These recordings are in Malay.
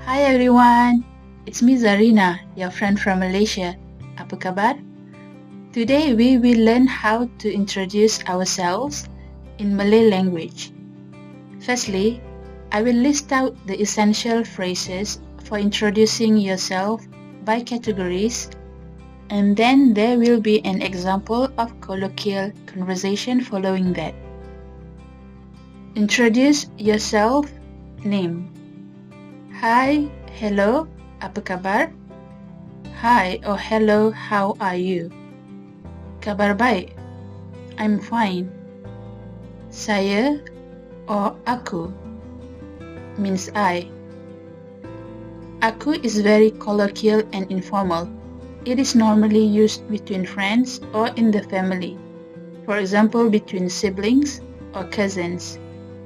Hi everyone, it's me Zarina, your friend from Malaysia. Apa khabar? Today we will learn how to introduce ourselves in Malay language. Firstly, I will list out the essential phrases for introducing yourself by categories, and then there will be an example of colloquial conversation following that. Introduce yourself. Name. Hi, hello, apa khabar? Hi or hello, how are you? Kabar baik. I'm fine. Saya or aku means I. Aku is very colloquial and informal. It is normally used between friends or in the family. For example, between siblings or cousins.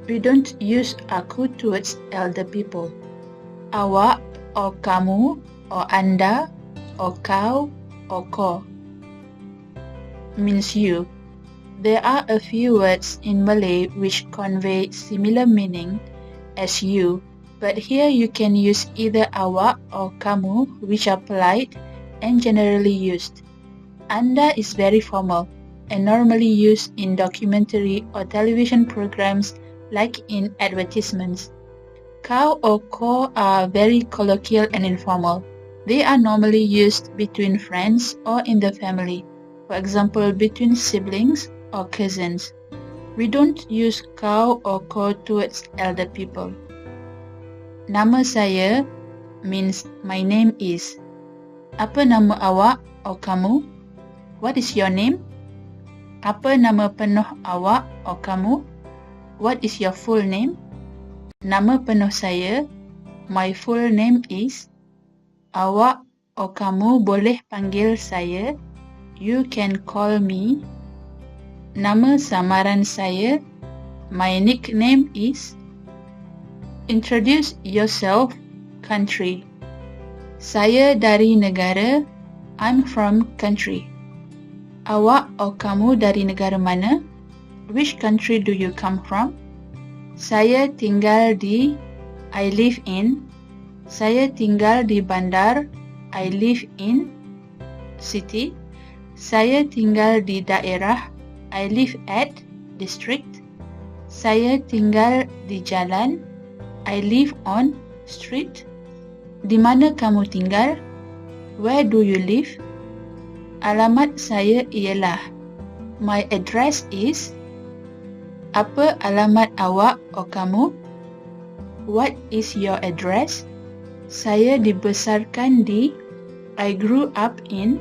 We don't use aku towards elder people. Awak or kamu or anda or kau or ko means you. There are a few words in Malay which convey similar meaning as you, but here you can use either awak or kamu, which are polite and generally used. Anda is very formal and normally used in documentary or television programs like in advertisements. Kau or ko are very colloquial and informal. They are normally used between friends or in the family, for example, between siblings or cousins. We don't use kau or ko towards elder people. Nama saya means my name is. Apa nama awak or kamu? What is your name? Apa nama penuh awak or kamu? What is your full name? Nama penuh saya, my full name is. Awak or kamu boleh panggil saya, you can call me. Nama samaran saya, my nickname is. Introduce yourself, country. Saya dari negara, I'm from country. Awak or kamu dari negara mana? Which country do you come from? Saya tinggal di, I live in. Saya tinggal di bandar, I live in city. Saya tinggal di daerah, I live at district. Saya tinggal di jalan, I live on street. Di mana kamu tinggal? Where do you live? Alamat saya ialah, my address is. Apa alamat awak or kamu? What is your address? Saya dibesarkan di, I grew up in.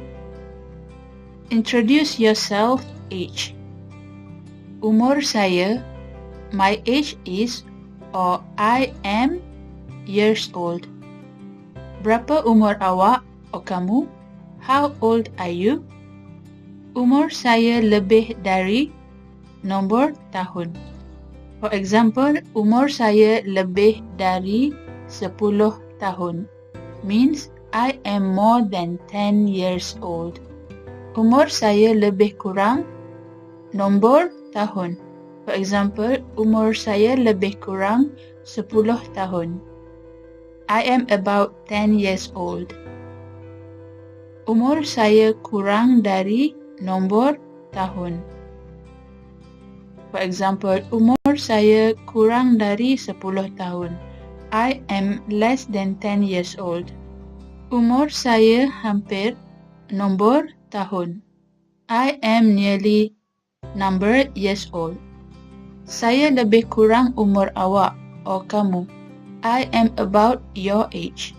Introduce yourself, age. Umur saya, my age is, or I am years old. Berapa umur awak or kamu? How old are you? Umur saya lebih dari, nombor tahun. For example, umur saya lebih dari 10 tahun. Means I am more than 10 years old. Umur saya lebih kurang, nombor tahun. For example, umur saya lebih kurang 10 tahun. I am about 10 years old. Umur saya kurang dari, nombor tahun. For example, umur saya kurang dari 10 tahun. I am less than 10 years old. Umur saya hampir, nombor tahun. I am nearly, number years old. Saya lebih kurang umur awak or kamu. I am about your age.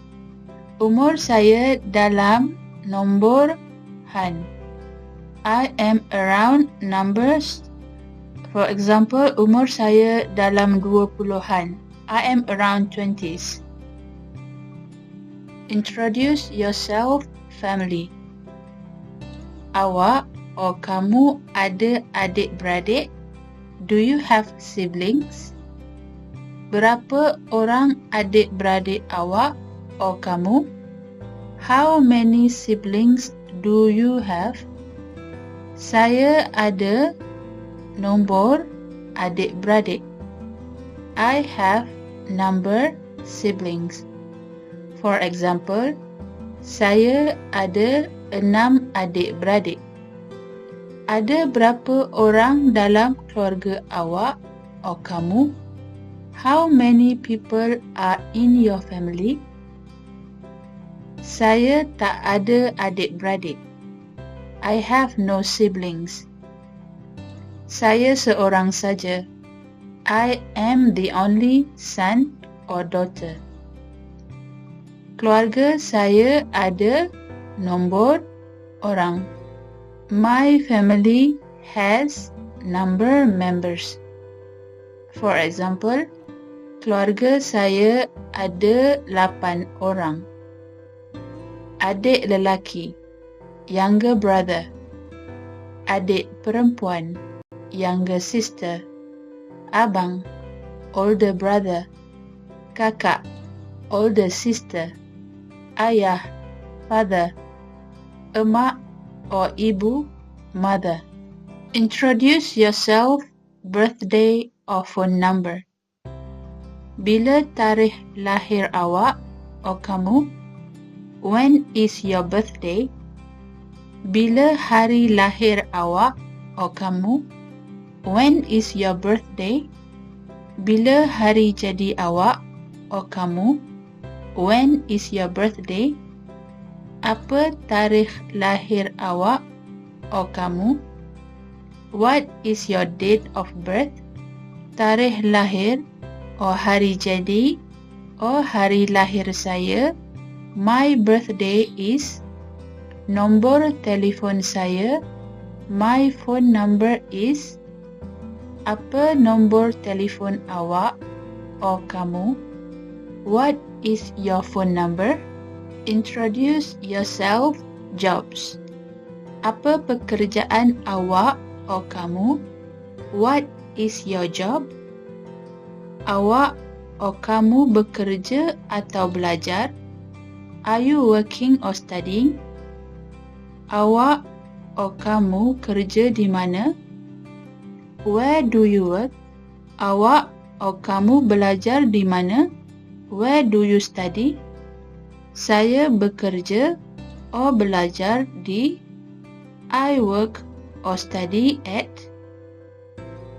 Umur saya dalam, nombor han. I am around numbers. For example, umur saya dalam 20-an. I am around 20s. Introduce yourself, family. Awak or kamu ada adik-beradik? Do you have siblings? Berapa orang adik-beradik awak or kamu? How many siblings do you have? Saya ada, nombor adik-beradik. I have number siblings. For example, saya ada 6 adik-beradik. Ada berapa orang dalam keluarga awak atau kamu? How many people are in your family? Saya tak ada adik-beradik. I have no siblings. Saya seorang saja. I am the only son or daughter. Keluarga saya ada nombor orang. My family has number members. For example, keluarga saya ada 8 orang. Adik lelaki, younger brother. Adik perempuan, younger sister. Abang, older brother. Kakak, older sister. Ayah, father. Emak or ibu, mother. Introduce yourself, birthday or phone number. Bila tarikh lahir awak atau kamu? When is your birthday? Bila hari lahir awak atau kamu? When is your birthday? Bila hari jadi awak atau kamu? When is your birthday? Apa tarikh lahir awak atau kamu? What is your date of birth? Tarikh lahir atau hari jadi atau hari lahir saya. My birthday is. Nombor telefon saya. My phone number is. Apa nombor telefon awak atau kamu? What is your phone number? Introduce yourself, jobs. Apa pekerjaan awak atau kamu? What is your job? Awak atau kamu bekerja atau belajar? Are you working or studying? Awak atau kamu kerja di mana? Where do you work? Awak atau kamu belajar di mana? Where do you study? Saya bekerja atau belajar di. I work or study at.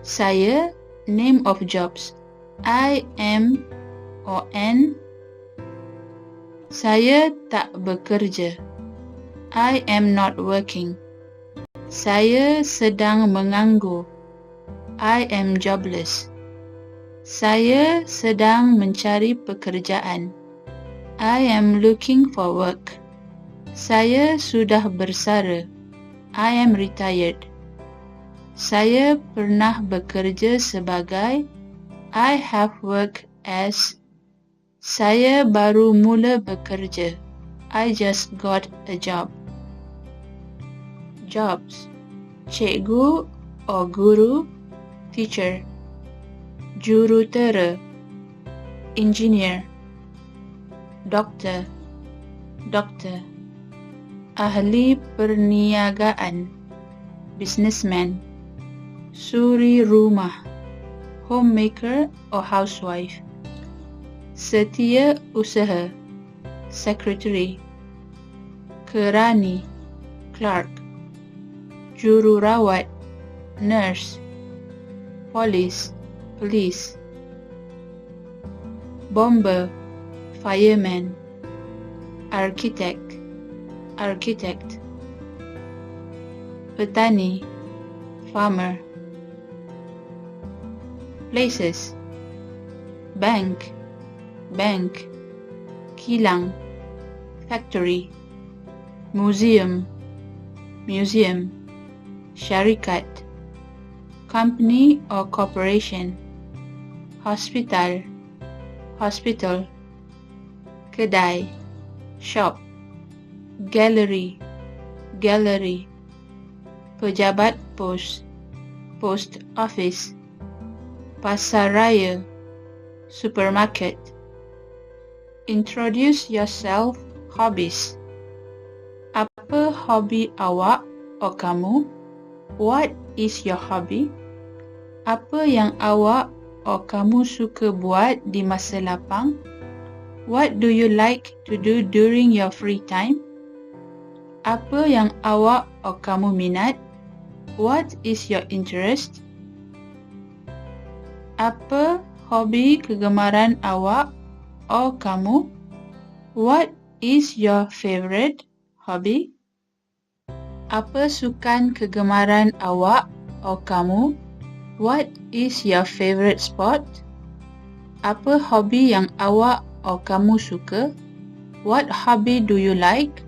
Saya, name of jobs. I am or an. Saya tak bekerja. I am not working. Saya sedang menganggur. I am jobless. Saya sedang mencari pekerjaan. I am looking for work. Saya sudah bersara. I am retired. Saya pernah bekerja sebagai. I have worked as. Saya baru mula bekerja. I just got a job. Jobs. Cikgu or guru, teacher. Jurutera, engineer. Doktor, doctor. Ahli perniagaan, businessman. Suri rumah, homemaker or housewife. Setia usaha, secretary. Kerani, clerk. Jururawat, nurse. Police, police. Bomber, fireman. Architect, architect. Petani, farmer. Places. Bank, bank. Kilang, factory. Museum, museum. Syarikat, company or corporation. Hospital, hospital. Kedai, shop. Gallery, gallery. Pejabat pos, post office. Pasaraya, supermarket. Introduce yourself, hobbies. Apa hobi awak atau kamu? What is your hobby? Apa yang awak atau kamu suka buat di masa lapang? What do you like to do during your free time? Apa yang awak atau kamu minat? What is your interest? Apa hobi kegemaran awak atau kamu? What is your favorite hobby? Apa sukan kegemaran awak atau kamu? What is your favorite sport? Apa hobi yang awak atau kamu suka? What hobby do you like?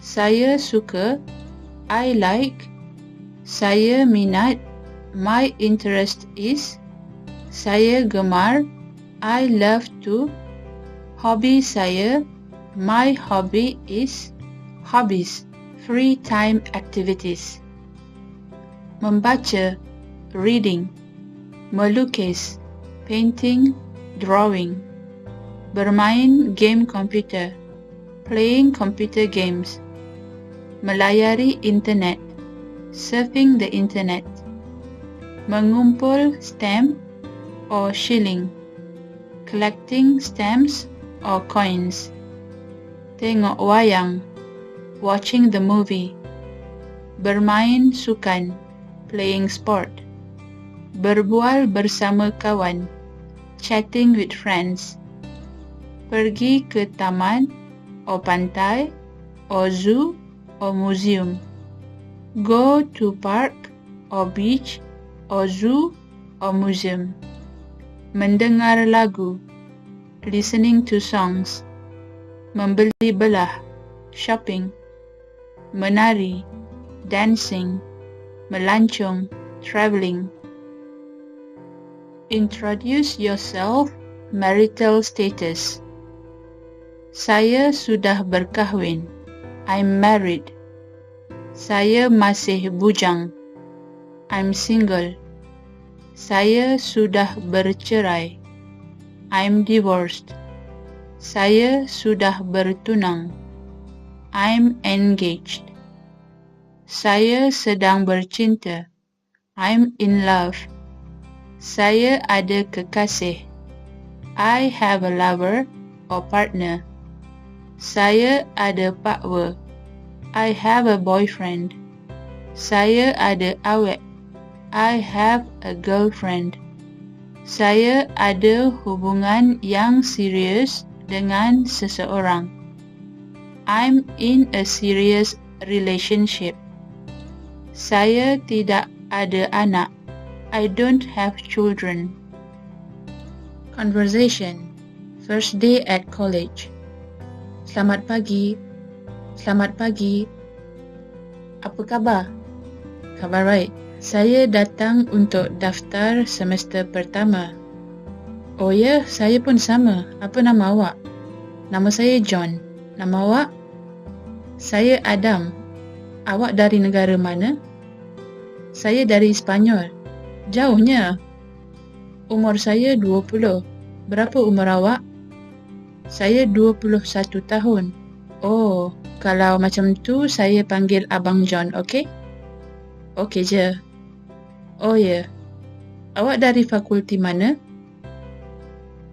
Saya suka. I like. Saya minat. My interest is. Saya gemar. I love to. Hobi saya. My hobby is. Hobbies, free time activities. Membaca, reading. Melukis, painting, drawing. Bermain game komputer, playing computer games. Melayari internet, surfing the internet. Mengumpul stamp or shilling, collecting stamps or coins. Tengok wayang, watching the movie. Bermain sukan, playing sport. Berbual bersama kawan, chatting with friends. Pergi ke taman or pantai or zoo or museum. Go to park or beach or zoo or museum. Mendengar lagu, listening to songs. Membeli belah, shopping. Menari, dancing. Melancong, travelling. Introduce yourself, marital status. Saya sudah berkahwin. I'm married. Saya masih bujang. I'm single. Saya sudah bercerai. I'm divorced. Saya sudah bertunang. I'm engaged. Saya sedang bercinta. I'm in love. Saya ada kekasih. I have a lover or partner. Saya ada pakwa. I have a boyfriend. Saya ada awet. I have a girlfriend. Saya ada hubungan yang serius dengan seseorang. I'm in a serious relationship. Saya tidak ada anak. I don't have children. Conversation. First day at college. Selamat pagi. Selamat pagi. Apa khabar? Khabar baik. Saya datang untuk daftar semester pertama. Oh ya, saya pun sama. Apa nama awak? Nama saya John. Nama awak? Saya Adam. Awak dari negara mana? Saya dari Sepanyol. Jauhnya. Umur saya 20. Berapa umur awak? Saya 21 tahun. Oh, kalau macam tu saya panggil Abang John, okey? Okey je. Oh ya. Awak dari fakulti mana?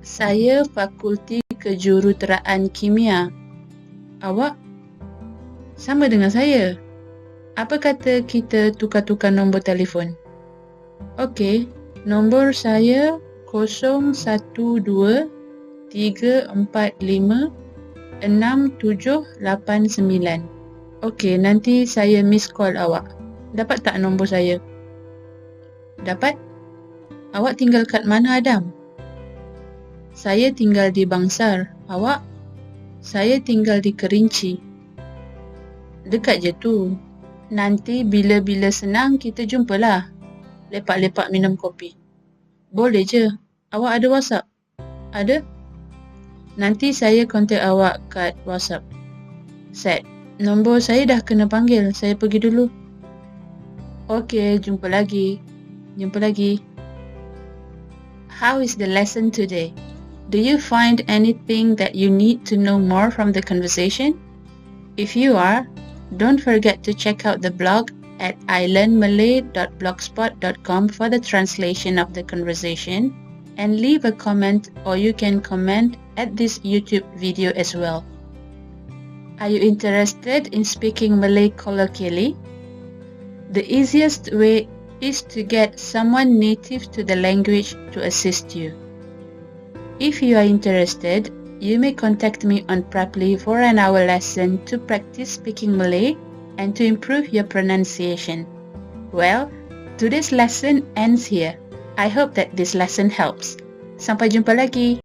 Saya fakulti kejuruteraan kimia. Awak? Sama dengan saya. Apa kata kita tukar-tukar nombor telefon? Okey, nombor saya 012-345-6789. Okey, nanti saya miss call awak. Dapat tak nombor saya? Dapat? Awak tinggal kat mana, Adam? Saya tinggal di Bangsar. Awak? Saya tinggal di Kerinci. Dekat je tu. Nanti bila-bila senang kita jumpalah. Lepak-lepak minum kopi. Boleh je. Awak ada WhatsApp? Ada? Nanti saya kontak awak kat WhatsApp. Set. Nombor saya dah kena panggil. Saya pergi dulu. Okey, jumpa lagi. Jumpa lagi. How is the lesson today? Do you find anything that you need to know more from the conversation? If you are, don't forget to check out the blog at ilearnmalay.blogspot.com for the translation of the conversation and leave a comment, or you can comment at this YouTube video as well. Are you interested in speaking Malay colloquially? The easiest way is to get someone native to the language to assist you. If you are interested, you may contact me on Preply for an hour lesson to practice speaking Malay and to improve your pronunciation. Well, today's lesson ends here. I hope that this lesson helps. Sampai jumpa lagi.